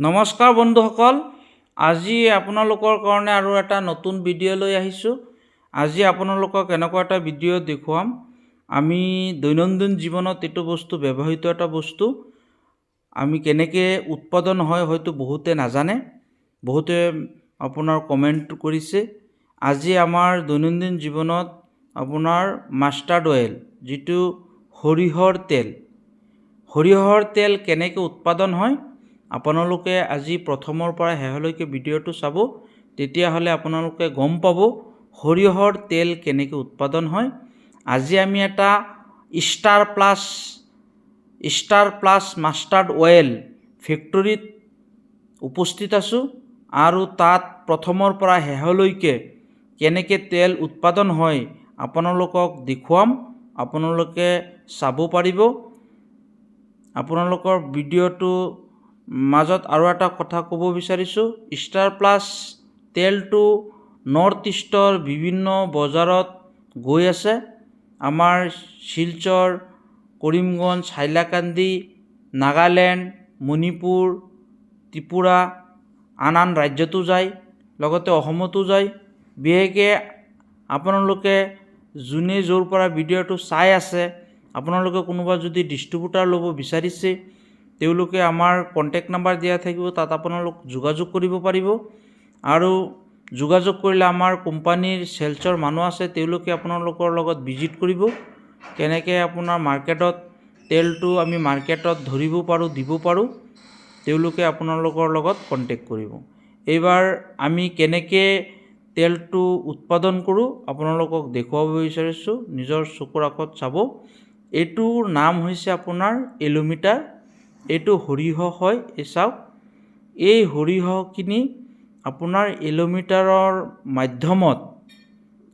নমস্কাৰ বন্ধুসকল, আজি আপোনালোকৰ কাৰণে আৰু এটা নতুন ভিডিঅ' লৈ আহিছোঁ। আজি আপোনালোকক এনেকুৱা এটা ভিডিঅ' দেখুৱাম। আমি দৈনন্দিন জীৱনত এইটো বস্তু ব্যৱহৃত এটা বস্তু। আমি কেনেকৈ উৎপাদন হয় হয়তো বহুতে নাজানে, বহুতে আপোনাৰ কমেণ্ট কৰিছে। আজি আমাৰ দৈনন্দিন জীৱনত আপোনাৰ মাষ্টাৰ্ড অইল, যিটো সৰিয়হৰ তেল কেনেকৈ উৎপাদন হয়, আপোনালোকে আজি প্ৰথমৰ পৰা শেষলৈকে ভিডিঅ'টো চাব, তেতিয়াহ'লে আপোনালোকে গম পাব সৰিয়হৰ তেল কেনেকৈ উৎপাদন হয়। আজি আমি এটা ষ্টাৰ প্লাছ মাষ্টাৰ্ড অইল ফেক্টৰীত উপস্থিত আছোঁ আৰু তাত প্ৰথমৰ পৰা শেষলৈকে কেনেকৈ তেল উৎপাদন হয় আপোনালোকক দেখুৱাম। আপোনালোকে চাব পাৰিব। আপোনালোকৰ ভিডিঅ'টো মাজত আৰু এটা কথা ক'ব বিচাৰিছোঁ, ষ্টাৰ প্লাছ তেলটো নৰ্থ ইষ্টৰ বিভিন্ন বজাৰত গৈ আছে। আমাৰ শিলচৰ, কৰিমগঞ্জ, হাইলাকান্দি, নাগালেণ্ড, মণিপুৰ, ত্ৰিপুৰা, আন ৰাজ্যতো যায়, লগতে অসমতো যায়। বিশেষকৈ আপোনালোকে যোনে য'ৰ পৰা ভিডিঅ'টো চাই আছে, আপোনালোকে কোনোবা যদি ডিষ্ট্ৰিবিউটাৰ ল'ব বিচাৰিছে, তেওঁলোকে আমাৰ কণ্টেক্ট নাম্বাৰ দিয়া থাকিব, তাত আপোনালোক যোগাযোগ কৰিব পাৰিব। আৰু যোগাযোগ কৰিলে আমাৰ কোম্পানীৰ চেলছৰ মানুহ আছে, তেওঁলোকে আপোনালোকৰ লগত ভিজিট কৰিব। কেনেকৈ আপোনাৰ মাৰ্কেটত তেলটো আমি মাৰ্কেটত ধৰিব পাৰোঁ, দিব পাৰোঁ, তেওঁলোকে আপোনালোকৰ লগত কণ্টেক্ট কৰিব। এইবাৰ আমি কেনেকৈ তেলটো উৎপাদন কৰোঁ আপোনালোকক দেখুৱাব বিচাৰিছোঁ, নিজৰ চকুৰ আগত চাব। এইটোৰ নাম হৈছে আপোনাৰ এলোমিটাৰ। এইটো সৰিয়হ হয়। চাওক, এই সৰিয়হখিনি আপোনাৰ এলোমিটাৰৰ মাধ্যমত,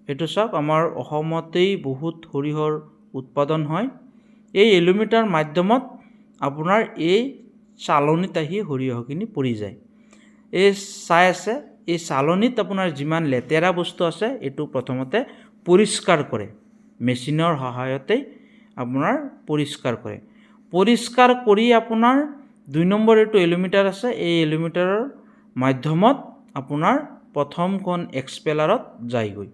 এইটো চাওক, আমাৰ অসমতেই বহুত সৰিয়হৰ উৎপাদন হয়। এই এলোমিটাৰ মাধ্যমত আপোনাৰ এই চালনীত আহি সৰিয়হখিনি পৰি যায়। এই চাই আছে, এই চালনীত আপোনাৰ যিমান লেতেৰা বস্তু আছে, এইটো প্ৰথমতে পৰিষ্কাৰ কৰে, মেচিনৰ সহায়তেই আপোনাৰ পৰিষ্কাৰ কৰে। পৰিষ্কাৰ কৰি আপোনাৰ 2 নম্বৰ এইটো এলোমিটাৰ আছে, এই এলোমিটাৰৰ মাধ্যমত আপোনাৰ প্ৰথমখন এক্সপেলাৰত যায়গৈ।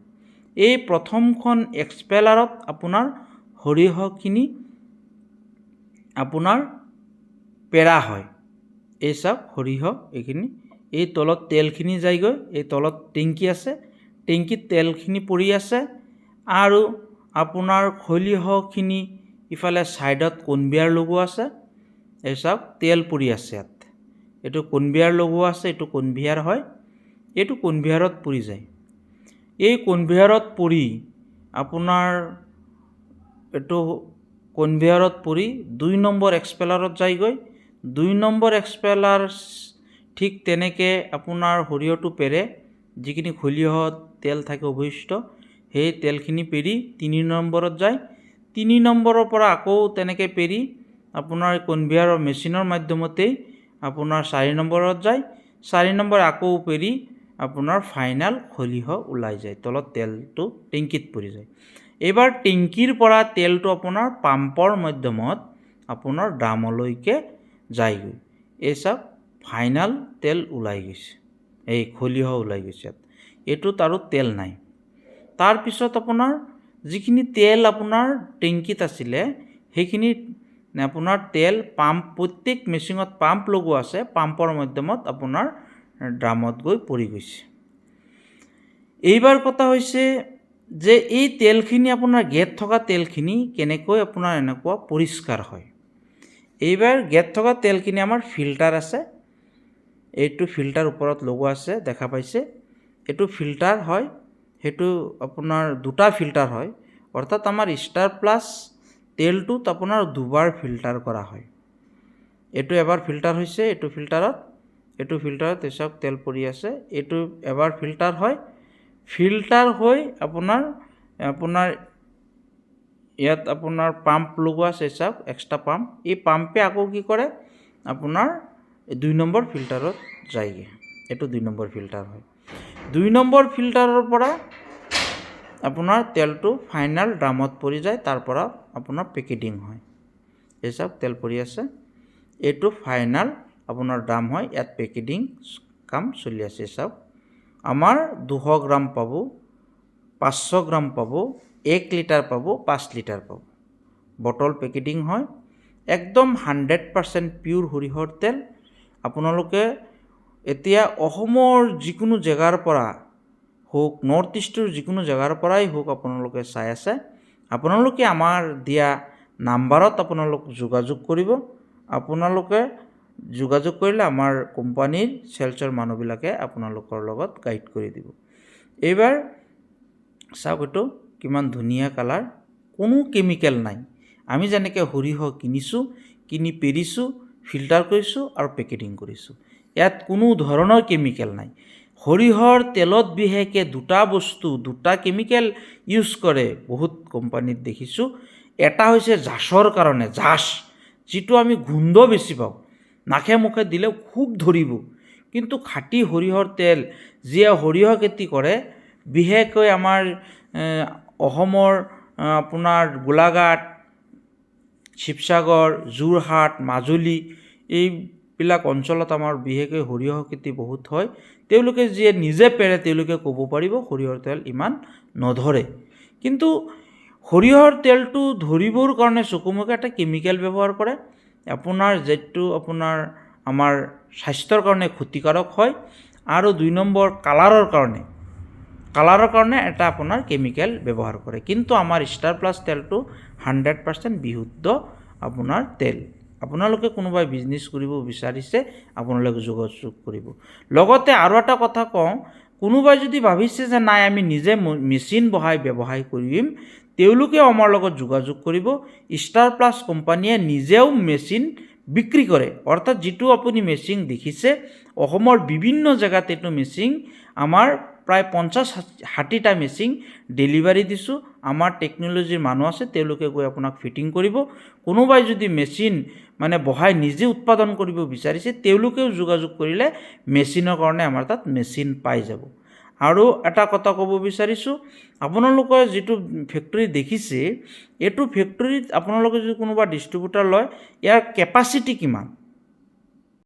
এই প্ৰথমখন এক্সপেলাৰত আপোনাৰ সৰিয়হখিনি আপোনাৰ পেৰা হয়। এই চাওক সৰিয়হ, এইখিনি, এই তলত তেলখিনি যায়গৈ। এই তলত টেংকি আছে, টেংকিত তেলখিনি পৰি আছে আৰু আপোনাৰ সৰিয়হখিনি ইফালে ছাইডত কনভেয়াৰ লগোৱা আছে। এই চাওক, তেল পৰি আছে ইয়াত। এইটো কনভেয়াৰ লগোৱা আছে, এইটো কনভেয়াৰ হয়। এইটো কনভেয়াৰত পৰি যায়। এই কনভেয়াৰত পৰি আপোনাৰ এইটো কনভেয়াৰত পৰি 2 নম্বৰ এক্সপেলাৰত যায়গৈ। 2 নম্বৰ এক্সপেলাৰ ঠিক তেনেকৈ আপোনাৰ সৰিয়হটো পেৰে, যিখিনি সৰিয়হত তেল থাকে অৱশিষ্ট, সেই তেলখিনি পেৰি 3 নম্বৰত যায়। 3 নম্বৰৰ পৰা আকৌ তেনেকৈ পেৰি আপোনাৰ কনভেয়াৰৰ মেচিনৰ মাধ্যমতেই আপোনাৰ 4 নম্বৰত যায়। 4 নম্বৰ আকৌ পেৰি আপোনাৰ ফাইনেল সৰিয়হ ওলাই যায়, তলত তেলটো টেংকিত পৰি যায়। এইবাৰ টেংকিৰ পৰা তেলটো আপোনাৰ পাম্পৰ মাধ্যমত আপোনাৰ ড্ৰামলৈকে যায়গৈ। এই চাওক, ফাইনেল তেল ওলাই গৈছে, এই সৰিয়হ ওলাই গৈছে ইয়াত। এইটোত আৰু তেল নাই। তাৰপিছত আপোনাৰ যিখিনি তেল আপোনাৰ টেংকিত আছিলে, সেইখিনি আপোনাৰ তেল পাম্প, প্ৰত্যেক মেচিনত পাম্প লগোৱা আছে, পাম্পৰ মাধ্যমত আপোনাৰ ড্ৰামত গৈ পৰি গৈছে। এইবাৰ কথা হৈছে যে এই তেলখিনি আপোনাৰ গেট থকা তেলখিনি কেনেকৈ আপোনাৰ এনেকুৱা পৰিষ্কাৰ হয়। এইবাৰ গেট থকা তেলখিনি আমাৰ ফিল্টাৰ আছে, এইটো ফিল্টাৰ ওপৰত লগোৱা আছে, দেখা পাইছে। এইটো ফিল্টাৰ হয়, সেইটো আপোনাৰ 2টা ফিল্টাৰ হয়, অৰ্থাৎ আমাৰ ষ্টাৰ প্লাছ তেলটোত আপোনাৰ 2বাৰ ফিল্টাৰ কৰা হয়। এইটো এবাৰ ফিল্টাৰ হৈছে, এইটো ফিল্টাৰত এই চাওক তেল পৰি আছে, এইটো এবাৰ ফিল্টাৰ হয়। ফিল্টাৰ হৈ আপোনাৰ ইয়াত আপোনাৰ পাম্প লগোৱা আছে, চাওক, এক্সট্ৰা পাম্প। এই পাম্পে আকৌ কি কৰে, আপোনাৰ 2 নম্বৰ ফিল্টাৰত যায়গৈ। এইটো 2 নম্বৰ ফিল্টাৰ হয়। 2 নম্বৰ ফিল্টাৰৰ পৰা আপোনাৰ তেলটো ফাইনেল ড্ৰামত পৰি যায়, তাৰ পৰা আপোনাৰ পেকেটিং হয়। এই চাওক তেল পৰি আছে, এইটো ফাইনেল আপোনাৰ দাম হয়। ইয়াত পেকেটিং কাম চলি আছে। চাওক, আমাৰ 200 গ্ৰাম পাব, 500 গ্ৰাম পাব, 1 লিটাৰ পাব, 5 লিটাৰ পাব। বটল পেকেটিং হয়। একদম 100% পিয়ৰ সৰিয়হৰ তেল। আপোনালোকে এতিয়া অসমৰ যিকোনো জেগাৰ পৰা হওক, নৰ্থ ইষ্টৰ যিকোনো জেগাৰ পৰাই হওক, আপোনালোকে চাই আছে, আপোনালোকে আমাৰ দিয়া নাম্বাৰত আপোনালোক যোগাযোগ কৰিব। আপোনালোকে যোগাযোগ কৰিলে আমাৰ কোম্পানীৰ চেলছৰ মানুহবিলাকে আপোনালোকৰ লগত গাইড কৰি দিব। এইবাৰ চাওক, এইটো কিমান ধুনীয়া কালাৰ, কোনো কেমিকেল নাই। আমি যেনেকৈ সৰিয়হ কিনিছোঁ, কিনি পেৰিছোঁ, ফিল্টাৰ কৰিছোঁ আৰু পেকেটিং কৰিছোঁ, ইয়াত কোনো ধৰণৰ কেমিকেল নাই। সৰিয়হৰ তেলত বিশেষকৈ দুটা কেমিকেল ইউজ কৰে বহুত কোম্পানীত দেখিছোঁ। এটা হৈছে জাছৰ কাৰণে, জাছ, যিটো আমি গোন্ধ বেছি পাওঁ, নাকে মুখে দিলে খুব ধৰিব। কিন্তু খাঁটি সৰিয়হৰ তেল, যিয়ে সৰিয়হ খেতি কৰে, বিশেষকৈ আমাৰ অসমৰ আপোনাৰ গোলাঘাট, শিৱসাগৰ, যোৰহাট, মাজুলী এইবিলাক অঞ্চলত আমাৰ বিশেষকৈ সৰিয়হ খেতি বহুত হয়। তেওঁলোকে যিয়ে নিজে পেৰে তেওঁলোকে ক'ব পাৰিব সৰিয়হৰ তেল ইমান নধৰে। কিন্তু সৰিয়হৰ তেলটো ধৰিবৰ কাৰণে চকুমুখে এটা কেমিকেল ব্যৱহাৰ কৰে, আপোনাৰ যিটো আমাৰ স্বাস্থ্যৰ কাৰণে ক্ষতিকাৰক হয়। আৰু 2 নম্বৰ কালাৰৰ কাৰণে এটা আপোনাৰ কেমিকেল ব্যৱহাৰ কৰে। কিন্তু আমাৰ ষ্টাৰ প্লাছ তেলটো 100% বিশুদ্ধ আপোনাৰ তেল। আপোনালোকে কোনোবাই বিজনেছ কৰিব বিচাৰিছে, আপোনালোকে যোগাযোগ কৰিব। লগতে আৰু এটা কথা কওঁ, কোনোবাই যদি ভাবিছে যে নাই আমি নিজে মেচিন বহাই ব্যৱসায় কৰিম, তেওঁলোকেও আমাৰ লগত যোগাযোগ কৰিব। ষ্টাৰ প্লাছ কোম্পানীয়ে নিজেও মেচিন বিক্ৰী কৰে। অৰ্থাৎ যিটো আপুনি মেচিন দেখিছে, অসমৰ বিভিন্ন জেগাত এইটো মেচিন আমাৰ প্ৰায় 50-60টা মেচিন ডেলিভাৰী দিছোঁ। আমাৰ টেকন'লজিৰ মানুহ আছে, তেওঁলোকে গৈ আপোনাক ফিটিং কৰিব। কোনোবাই যদি মেচিন বহাই নিজে উৎপাদন কৰিব বিচাৰিছে, তেওঁলোকেও যোগাযোগ কৰিলে মেচিনৰ কাৰণে আমাৰ তাত মেচিন পাই যাব। আৰু এটা কথা ক'ব বিচাৰিছোঁ, আপোনালোকে যিটো ফেক্টৰী দেখিছে, এইটো ফেক্টৰীত আপোনালোকে যদি কোনোবা ডিষ্ট্ৰিবিউটাৰ লয়, ইয়াৰ কেপাচিটি কিমান,